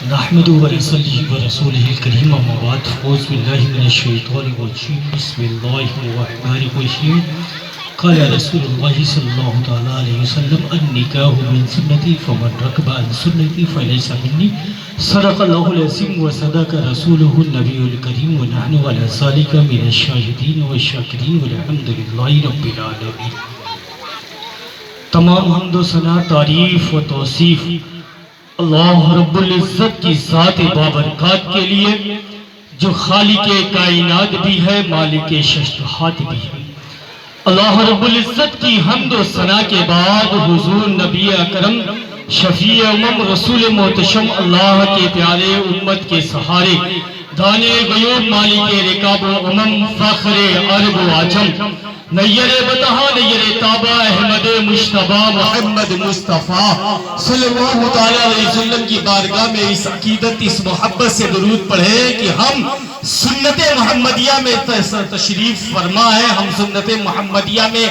نحمد ورسلی ورسولہ الکریم اما بعد اعوذ باللہ من الشیطان الرجیم بسم اللہ الرحمن الرحیم قال رسول اللہ صلی اللہ تعالی علیہ وسلم النکاح من سنتی فمن رکب عن سنتی فلیس منی صدق اللہ العظیم وصدق رسولہ النبی الکریم ونحن علی ذلک من الشاہدین والشاکرین والحمدللہ رب العالمین۔ تمام حمد و ثنا، تعریف و توصیف اللہ رب العزت کی ذات بابرکات کے لیے جو خالق کائنات بھی ہے، مالک ششتہات بھی ہے۔ اللہ رب العزت کی حمد و ثنا کے بعد حضور نبی اکرم شفیع امم رسول محتشم اللہ کے پیارے امت کے سہارے دانے غیوب مالک رکاب و امم فخر عرب و عجم نیر بتہا نیر تابہ احمد مشتبہ محمد مصطفیٰ صلی اللہ تعالیٰ علیہ وسلم کی بارگاہ میں اس عقیدت اس محبت سے درود پڑھے کہ ہم سنت محمدیہ میں تشریف فرما ہے، ہم سنت محمدیہ میں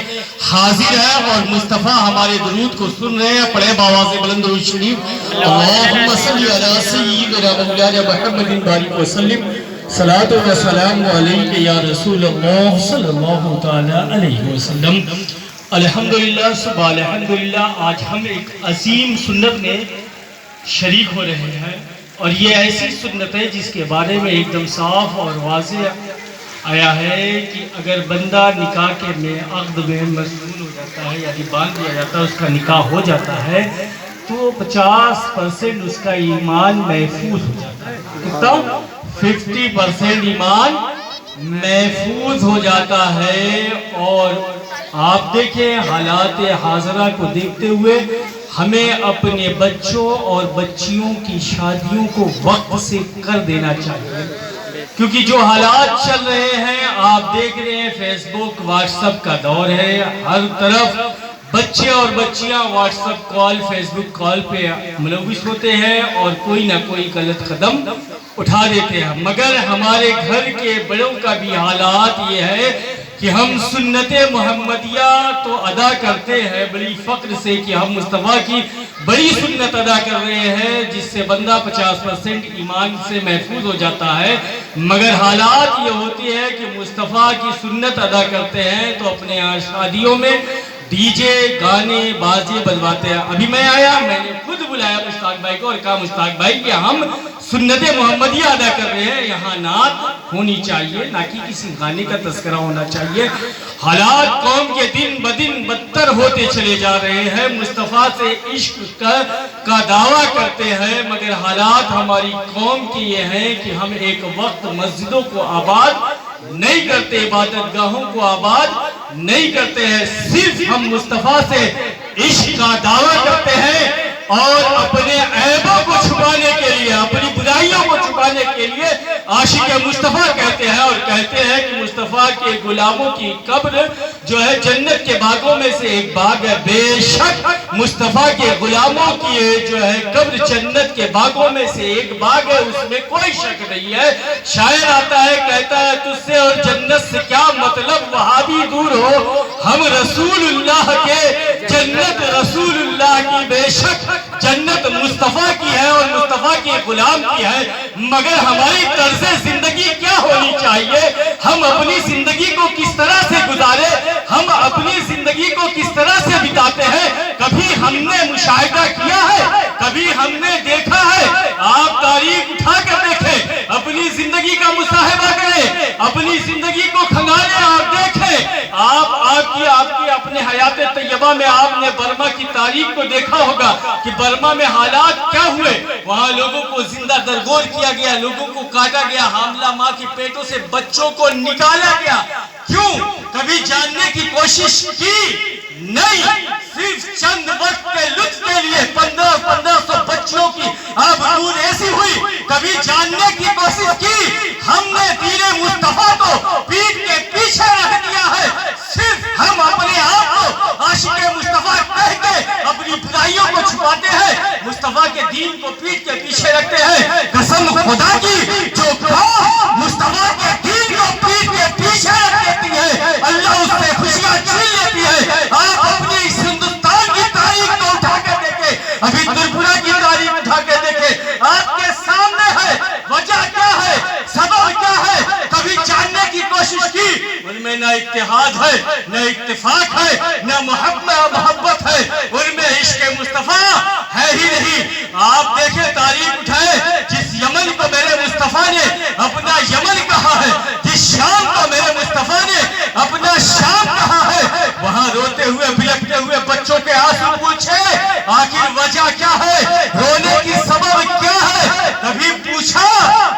حاضر ہیں اور مصطفیٰ ہمارے درود کو سن رہے ہیں۔ پڑھے بآواز بلند درود شریف، اللہم صلی علی سیدنا مولانا محمد بارک وسلم، صلاۃ و سلام علیک یا رسول اللہ صلی اللہ تعالی علیہ وسلم۔ الحمدللہ صبح الحمدللہ، آج ہم ایک عظیم سنت میں شریک ہو رہے ہیں، اور یہ ایسی سنت ہے جس کے بارے میں ایک دم صاف اور واضح آیا ہے کہ اگر بندہ نکاح کے میں عقد میں مشغول ہو جاتا ہے، یعنی باندھ دیا جاتا ہے، اس کا نکاح ہو جاتا ہے، تو 50% اس کا ایمان محفوظ ہو جاتا ہے۔ کتنا؟ 50% ایمان محفوظ ہو جاتا ہے۔ اور آپ دیکھیں حالات حاضرہ کو دیکھتے ہوئے ہمیں اپنے بچوں اور بچیوں کی شادیوں کو وقت سے کر دینا چاہیے، کیونکہ جو حالات چل رہے ہیں آپ دیکھ رہے ہیں، فیس بک واٹس ایپ کا دور ہے، ہر طرف بچے اور بچیاں واٹس ایپ کال فیس بک کال پہ ملوث ہوتے ہیں اور کوئی نہ کوئی غلط قدم اٹھا دیتے ہیں۔ مگر ہمارے گھر کے بڑوں کا بھی حالات یہ ہے کہ ہم سنت محمدیہ تو ادا کرتے ہیں بڑی فخر سے کہ ہم مصطفیٰ کی بڑی سنت ادا کر رہے ہیں، جس سے بندہ 50% ایمان سے محفوظ ہو جاتا ہے، مگر حالات یہ ہوتی ہے کہ مصطفیٰ کی سنت ادا کرتے ہیں تو اپنے شادیوں میں ڈی جے گانے بازی بجواتے ہیں۔ ابھی میں آیا، میں نے خود بلایا مشتاق بھائی کو اور کہا مشتاق بھائی کہ ہم سنت محمدیہ ادا کر رہے ہیں، یہاں نعت ہونی چاہیے، نہ کہ کسی گانے کا تذکرہ ہونا چاہیے۔ حالات قوم کے دن بدن بدتر ہوتے چلے جا رہے ہیں، مصطفیٰ سے عشق کا دعویٰ کرتے ہیں، مگر حالات ہماری قوم کی یہ ہیں کہ ہم ایک وقت مسجدوں کو آباد نہیں کرتے، عبادت گاہوں کو آباد نہیں کرتے ہیں، صرف ہم مصطفیٰ سے عشق کا دعویٰ کرتے ہیں اور اپنے عیبوں کو چھپانے کے لیے، اپنی برائیوں کو چھپانے کے لیے عاشق مصطفیٰ کہتے ہیں، اور کہتے ہیں کہ مصطفیٰ کے غلاموں کی قبر جو ہے جنت کے باغوں میں سے ایک باغ ہے۔ بے شک مصطفیٰ کے غلاموں کی جو ہے قبر جنت کے باغوں میں سے ایک باغ ہے، اس میں کوئی شک نہیں ہے۔ شاعر آتا ہے کہتا ہے تجھ سے اور جنت سے کیا مطلب، وہابی دور ہو، ہم رسول اللہ کے، جنت رسول اللہ کی۔ بے شک جنت مصطفیٰ کی ہے اور مصطفیٰ کے غلام کی ہے، مگر ہماری طرز زندگی کیا ہونی چاہیے، ہم اپنی زندگی کو کس طرح سے گزارے، ہم اپنی زندگی کو کس طرح سے بتاتے ہیں، کبھی ہم نے مشاہدہ کیا ہے، کبھی ہم نے دیکھا ہے؟ آپ تاریخ اٹھا کر دیکھیں، اپنی زندگی کا مصاحبہ کریں، اپنی زندگی کو کھنگالیں اور دیکھیں۔ آپ کی اپنے حیات طیبہ میں آپ نے برما کی تاریخ کو دیکھا ہوگا کہ برما میں حالات کیا ہوئے، وہاں لوگوں کو زندہ درگور کیا گیا، لوگوں کو کاٹا گیا، حاملہ ماں کی پیٹوں سے بچوں کو نکالا گیا۔ کیوں؟ کبھی جاننے کی کوشش کی نہیں، صرف چند وقت کے لطف کے لیے 1500 بچوں کی آبرو ایسی ہوئی، کبھی جاننے کی کوشش کی؟ ہم نے دین مصطفیٰ کو پیٹ کے پیچھے رکھ دیا ہے، صرف ہم اپنے آپ کو عاشق مصطفیٰ کہہ کے اپنی برائیوں کو چھپاتے ہیں، مصطفیٰ کے دین کو پیٹ کے پیچھے رکھتے ہیں۔ قسم خدا کی، جو قوم مصطفیٰ کے دین کو پیٹ کے پیچھے رکھ دیتی ہے، اللہ اس سے خوشیاں چھین لیتی ہے۔ آپ اپنی اس ہندوستان کی تاریخ کو اٹھا کے دیکھیں، ابھی ترپورہ کی تاریخ اٹھا کے دیکھیں، آپ کے نہ اتحاد ہے، نہ اتفاق ہے، نہ محبت ہے، ان میں عشق مصطفیٰ ہے ہی نہیں۔ آپ دیکھیں تاریخ اٹھائے، جس یمن کو میرے مصطفیٰ نے اپنا یمن کہا ہے، جس شام کو میرے مصطفیٰ نے اپنا شام کہا ہے، وہاں روتے ہوئے بلکتے ہوئے بچوں کے آنسو پوچھے آخر وجہ کیا ہے، رونے کی سبب کیا ہے، کبھی پوچھا،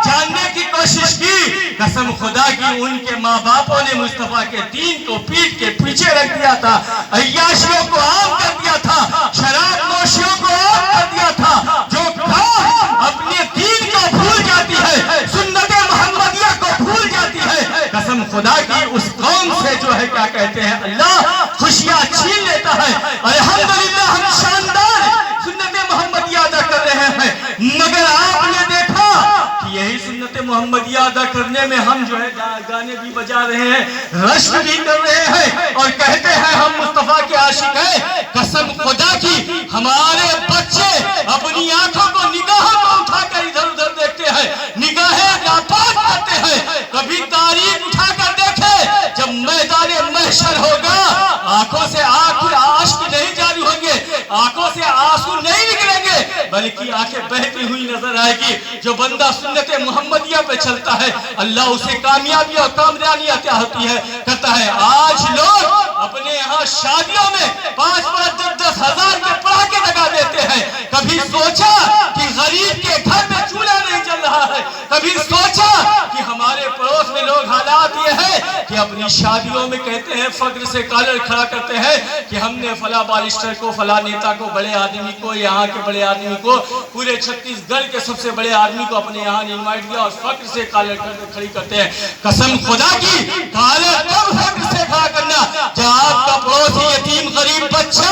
جاننے کی کوشش کی؟ قسم خدا کی ان کے ماں باپوں نے مصطفیٰ کے دین کو پیٹ کے پیچھے رکھ دیا تھا، عیاشیوں کو عام کر دیا تھا، شراب نوشیوں کو عام کر دیا تھا۔ جو قوم اپنے دین کو بھول جاتی ہے، سنت محمدیہ کو بھول جاتی ہے، قسم خدا کی اس قوم سے جو ہے کیا کہتے ہیں اللہ خوشیاں چھین لیتا ہے۔ الحمدللہ ہم شاندار سنت محمدیہ ادا کر رہے ہیں، مگر آپ نے دیکھا کہ یہی سنت محمدیہ ادا کرنے میں ہم جو ہے گانے بھی بجا رہے ہیں، رشک بھی کر رہے ہیں اور کہتے ہیں ہم مصطفیٰ کے عاشق ہیں۔ قسم خدا کی ہمارے بچے اپنی آنکھوں کو نگاہوں کو اٹھا کر ادھر ادھر دیکھتے ہیں، نگاہیں ناپاک کرتے ہیں۔ کبھی تاریخ اٹھا کر دیکھے، جب میدان محشر ہوگا آنکھوں سے اشک نہیں جاری ہوں گے، آنکھوں سے آنسو نہیں نکلیں گے، بلکہ آنکھیں بہتی ہوئی نظر آئے گی۔ جو بندہ سنت محمدیہ پہ چلتا ہے اللہ اسے کامیابی اور کامرانی عطا ہوتی ہے کرتا ہے۔ آج لوگ اپنے یہاں شادیوں میں 5-10 ہزار کے پڑاکے لگا دیتے ہیں۔ کبھی سوچا کہ غریب کے گھر میں چولہا نہیں جل رہا ہے؟ کبھی سوچا کہ ہمارے پڑوس میں لوگ حالات یہ ہے کہ اپنی شادیوں میں کہتے ہیں فخر سے کالر کھڑا کرتے ہیں کہ ہم نے فلاں بارسٹر کو، فلاں نیتا کو، بڑے آدمی کو، یہاں کے بڑے آدمی کو، پورے چھتیس گڑھ کے سب سے بڑے آدمی کو اپنے یہاں انوائٹ کیا اور فخر سے کالر کھڑی کرتے ہیں۔ قسم خدا کی کالر کب فخر سے کھڑا کرنا جب آپ کا پڑوسی یتیم غریب بچہ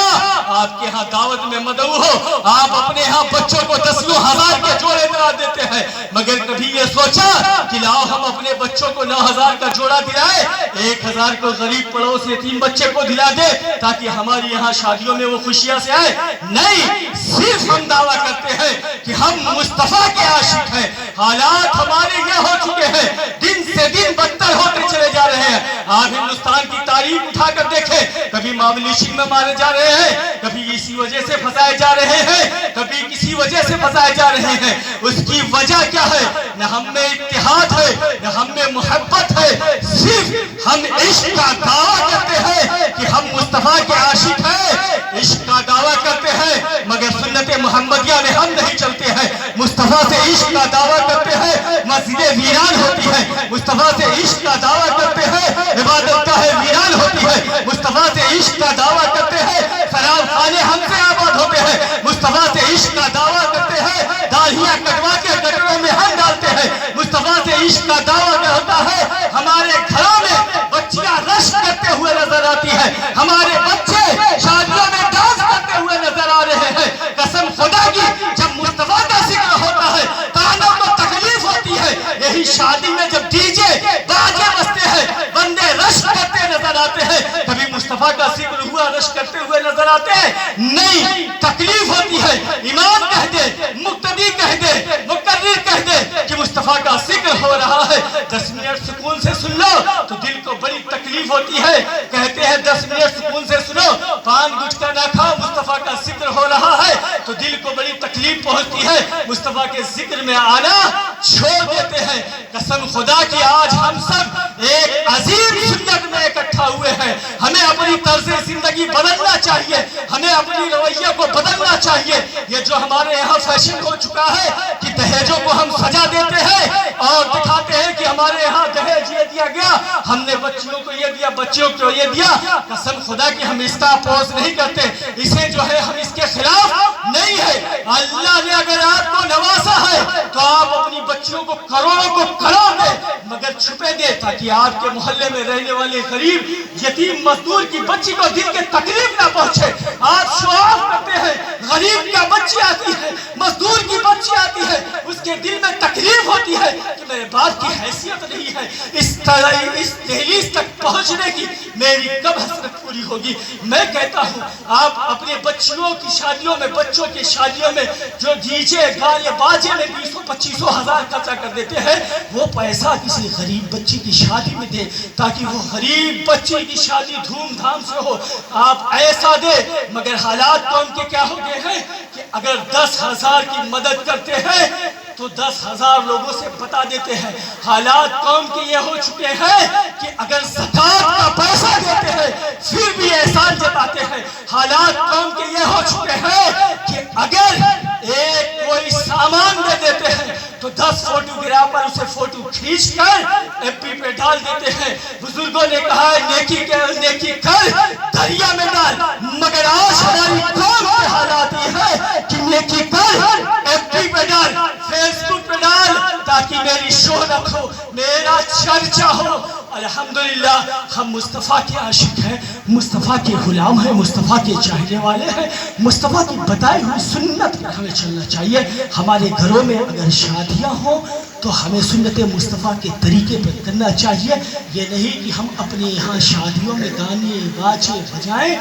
آپ کے ہاں دعوت میں مدعو ہو، آپ اپنے ہاں بچوں کو 10 ہزار کے جوڑے دلا دیتے ہیں، مگر کبھی یہ سوچا کہ لاؤ ہم اپنے بچوں کو 9,000 کا جوڑا دلائے، 1,000 کو غریب پڑوس یتیم بچے کو دلا دے تاکہ ہماری یہاں شادیوں میں وہ خوشیاں سے آئے؟ نہیں، صرف ہم دعویٰ کرتے ہیں کہ ہم مصطفیٰ کے عاشق ہیں۔ حالات ہمارے یہ ہو چکے ہیں، دن سے دن بدتر ہوتے چلے جا رہے ہیں۔ آپ ہندوستان کی تاریخ اٹھا کر دیکھیں، کبھی معاملیشی میں مارے جا رہے ہیں، کبھی اسی وجہ سے پھنسائے جا رہے ہیں، کبھی کسی وجہ سے پھنسائے جا رہے ہیں۔ اس کی وجہ کیا ہے؟ نہ ہم میں اتحاد ہے، نہ ہم میں محبت ہے، صرف ہم عشق کا دعویٰ کرتے ہیں کہ ہم مصطفیٰ کے عاشق ہیں، عشق کا دعویٰ کرتے ہیں، مگر سنت محمدیہ میں ہم نہیں چلتے ہیں۔ مصطفیٰ سے عشق کا دعویٰ کرتے ہیں، مسجدیں ویران ہوتی ہیں۔ مصطفیٰ سے عشق کا دعویٰ کرتے ہیں، عبادت گاہیں ویران ہوتی ہے۔ مصطفیٰ سے عشق کا دعویٰ کرتے ہیں، سلام خانے ہم سے آباد ہوتے ہیں۔ مصطفیٰ سے عشق کا دعویٰ کرتے ہیں، داڑھیاں کٹوا کے گٹروں میں ہم ڈالتے ہیں۔ مصطفیٰ سے عشق کا دعویٰ ہوتا ہے، ہمارے گھروں میں بچیاں رشک کرتے ہوئے نظر آتی ہے، ہمارے بچے شادیوں میں ڈانس کرتے ہوئے نظر آ رہے ہیں۔ قسم خدا کی جب مصطفیٰ کا ذکر ہوتا ہے کانوں کو تکلیف ہوتی ہے، یہی شادی میں جب ڈی جے باجے بجتے ہیں بندے رشک کرتے نظر آتے ہیں، کبھی مصطفیٰ کا ذکر ہوا رشک کرتے ہوئے نظر آتے ہیں؟ نہیں، تکلیف ہوتی ہے۔ امام کہہ دے، مقتدی کہہ دے، مقرر کہہ دے کہ مصطفیٰ کا ذکر ہو رہا ہے، 10 منٹ سکون سے سن لو تو دل کو بڑی تکلیف ہوتی ہے۔ کہتے ہیں 10 منٹ سکون سے سنو، پان گٹکا نہ کھاؤ، مصطفیٰ کا ذکر ہو رہا ہے تو دل کو بڑی تکلیف پہنچتی ہے، مصطفیٰ کے ذکر میں آنا چھوڑ دیتے ہیں۔ قسم خدا کی آج ہم سب ایک عظیم سنت میں اکٹھا ہوئے ہیں، ہمیں اپنی طرز زندگی بدلنا چاہیے، ہمیں اپنی رویہ کو بدلنا چاہیے۔ یہ جو ہمارے یہاں فیشن ہو چکا ہے کہ دہیجوں کو ہم سجا دیتے ہیں اور دکھاتے ہیں کہ ہمارے یہاں دہیج یہ دیا گیا، ہم نے بچیوں کو یہ دیا، بچیوں کو یہ دیا۔ قسم خدا کی ہم اس کا اپوز نہیں کرتے، اسے جو ہے ہم اس کے خلاف نہیں ہے۔ اللہ نے اگر آپ کو نوازا ہے تو آپ اپنی بچیوں کو کروڑوں کو کروڑ دے، مگر چھپے دے تاکہ آپ کے محلے میں رہنے والے غریب یتیم مزدور کی بچی کو دل کے تکلیف نہ پہنچے۔ آپ شو آف کرتے ہیں، غریب کا بچی آتی ہے، مزدور کی بچی آتی ہے، اس کے دل میں تکلیف ہوتی ہے کہ میرے باپ کی حیثیت نہیں ہے، اس دہلیز تک پہنچنے کی میری کب حسرت پوری ہوگی؟ میں کہتا ہوں آپ اپنے بچیوں کی شادیوں میں، بچوں کی شادیوں میں جو ڈی جے گانے باجے میں 20-25 ہزار خرچہ کر دیتے ہیں، وہ پیسہ کسی غریب بچی کی شادی میں دے تاکہ وہ غریب بچی کی شادی دھوم دھام سے ہو۔ آپ ایسا دے، مگر حالات قوم کے کیا ہو گئے ہیں کہ اگر 10,000 کی مدد کرتے ہیں تو 10,000 لوگوں سے بتا دیتے ہیں۔ حالات قوم کے یہ ہو چکے ہیں کہ اگر زکوٰۃ کا پیسہ دیتے ہیں پھر بھی احسان جتاتے ہیں۔ حالات قوم کے یہ ہو چکے ہیں کہ اگر ایک کوئی سامان دے دیتے ہیں تو 10 فوٹوگرافر اسے فوٹو کھینچ کر ایف بی پہ ڈال دیتے ہیں۔ بزرگوں نے کہا ہے نیکی کر دریا میں ڈال، مگر آج ہماری قوم کے حالات یہ ہے کہ نیکی کر ایف بی پہ ڈال، فیس بک پہ ڈال تاکہ میری شہرت ہو، میرا چرچا ہو۔ الحمدللہ ہم مصطفیٰ کے عاشق ہیں، مصطفیٰ کے غلام ہیں، مصطفیٰ کے چاہنے والے ہیں۔ مصطفیٰ کی بتائی ہوئی سنت پر ہمیں چلنا چاہیے۔ ہمارے گھروں میں اگر شادیاں ہوں تو ہمیں سنت مصطفیٰ کے طریقے پر کرنا چاہیے۔ یہ نہیں کہ ہم اپنے یہاں شادیوں میں گانے باجے بجائیں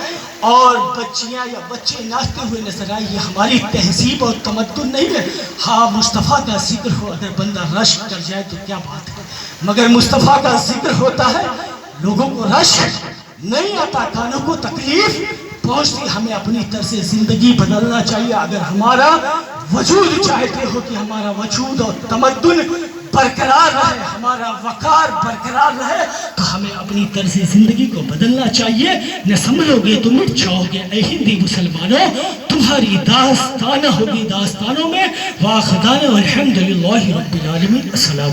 اور بچیاں یا بچے ناچتے ہوئے نظر آئیں، یہ ہماری تہذیب اور تمدن نہیں ہے۔ ہاں مصطفیٰ کا ذکر ہو، اگر بندہ رشک کر جائے تو کیا بات ہے، مگر مصطفیٰ کا ذکر ہوتا ہے لوگوں کو رشک نہیں آتا، کانوں کو تکلیف پہنچتی۔ ہمیں اپنی طرز زندگی بدلنا چاہیے۔ اگر ہمارا وجود چاہتے ہو کہ ہمارا وجود اور تمدن برقرار رہے، ہمارا وقار برقرار رہے، تو ہمیں اپنی طرز زندگی کو بدلنا چاہیے۔ نہ سنبھلو گے تو مٹ جاؤ گے اے ہندی مسلمانوں، تمہاری داستانہ ہوگی داستانوں میں۔ وآخر دعوانا الحمدللہ رب العالمین۔ السلام